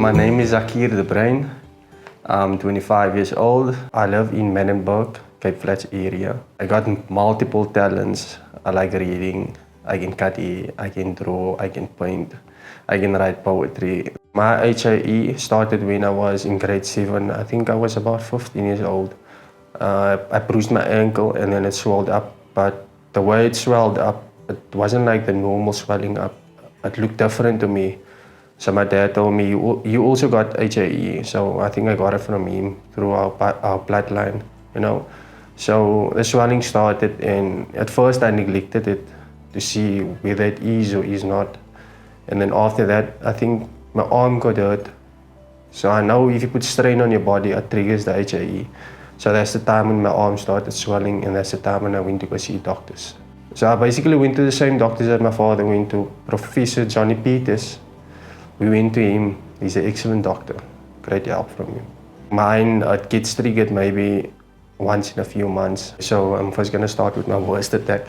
My name is Zaakir, the brain. I'm 25 years old. I live in Menenberg, Cape Flats area. I got multiple talents. I like reading, I can cut hair, I can draw, I can paint, I can write poetry. My HAE started when I was in grade 7. I think I was about 15 years old. I bruised my ankle and then it swelled up. But the way it swelled up, it wasn't like the normal swelling up. It looked different to me. So my dad told me, you also got HAE. So I think I got it from him through our bloodline, you know. So the swelling started, and at first I neglected it to see whether it is or is not. And then after that, I think my arm got hurt. So I know if you put strain on your body, it triggers the HAE. So that's the time when my arm started swelling, and that's the time when I went to go see doctors. So I basically went to the same doctors that my father went to, Professor Jonny Peter. We went to him. He's an excellent doctor. Great help from him. Mine, it gets triggered maybe once in a few months. So I'm first gonna start with my worst attack.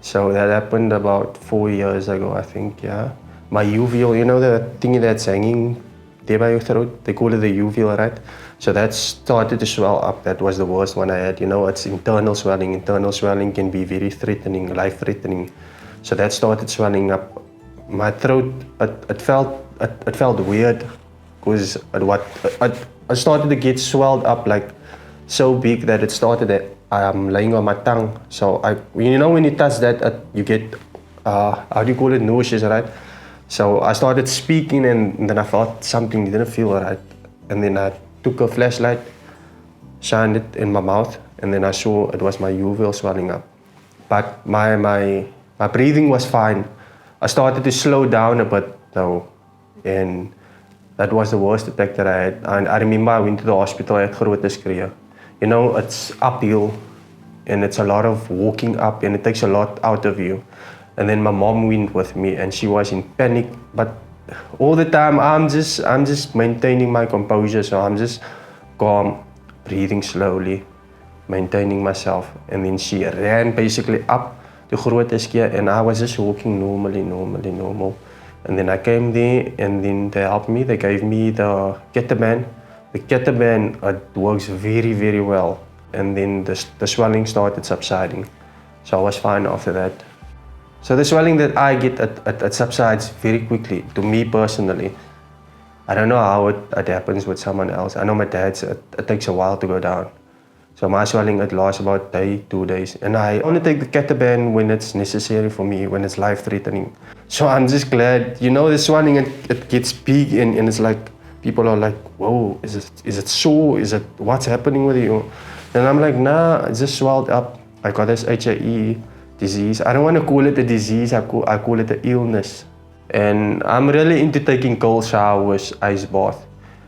So that happened about 4 years ago, I think, yeah. My uveal, you know the thing that's hanging there by your throat? They call it the uveal, right? So that started to swell up. That was the worst one I had. You know, it's internal swelling. Internal swelling can be very threatening, life-threatening. So that started swelling up. My throat, it felt weird because it started to get swelled up like so big that it started laying on my tongue. So you know when you touch that, you get how do you call it, nauseous, right? So I started speaking, and then I felt something didn't feel right, and then I took a flashlight, shined it in my mouth, and then I saw it was my uveal swelling up. But my breathing was fine. I started to slow down a bit though, and that was the worst attack that I had. And I remember I went to the hospital at Grooteskree. You know, it's uphill, and it's a lot of walking up, and it takes a lot out of you. And then my mom went with me, and she was in panic. But all the time, I'm just maintaining my composure. So I'm just calm, breathing slowly, maintaining myself. And then she ran basically up to Grooteskree, and I was just walking normal. And then I came there, and then they helped me. They gave me the icatibant. The icatibant, it works very, very well. And then the swelling started subsiding. So I was fine after that. So the swelling that I get, it subsides very quickly, to me personally. I don't know how it happens with someone else. I know my dad's, it takes a while to go down. So my swelling, it lasts about a day, 2 days. And I only take the icatibant when it's necessary for me, when it's life-threatening. So I'm just glad, you know, the swelling, it gets big, and it's like, people are like, whoa, is it sore? What's happening with you? And I'm like, nah, it just swelled up. I got this HAE disease. I don't want to call it a disease, I call it an illness. And I'm really into taking cold showers, ice bath.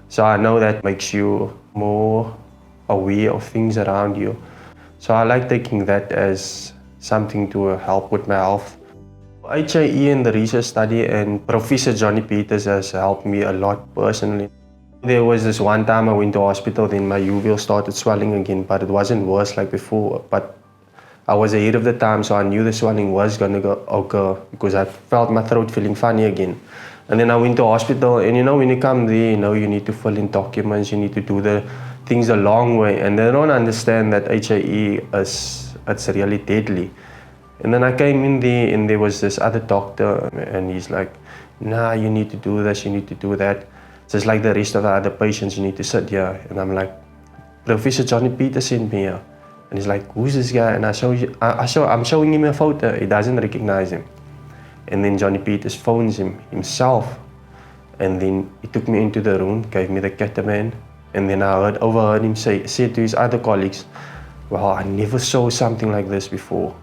So I know that makes you more aware of things around you. So I like taking that as something to help with my health. HAE and the research study and Professor Jonny Peter has helped me a lot personally. There was this one time I went to hospital, then my uveal started swelling again, but it wasn't worse like before. But I was ahead of the time, so I knew the swelling was going to occur because I felt my throat feeling funny again. And then I went to hospital, and you know, when you come there, you know, you need to fill in documents, you need to do the things the long way, and they don't understand that HAE it's really deadly. And then I came in there, and there was this other doctor, and he's like, nah, you need to do this, you need to do that. Just like the rest of the other patients, you need to sit here. And I'm like, Professor Jonny Peter sent me here. And he's like, who's this guy? And I'm showing him a photo. He doesn't recognize him. And then Jonny Peter phones him himself. And then he took me into the room, gave me the icatibant. And then I overheard him say to his other colleagues, well, I never saw something like this before.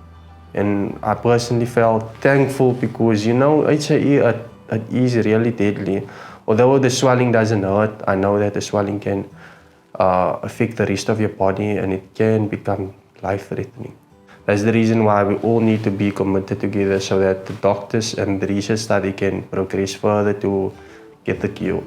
And I personally felt thankful because, you know, HAE, it is really deadly. Although the swelling doesn't hurt, I know that the swelling can affect the rest of your body, and it can become life-threatening. That's the reason why we all need to be committed together so that the doctors and the research study can progress further to get the cure.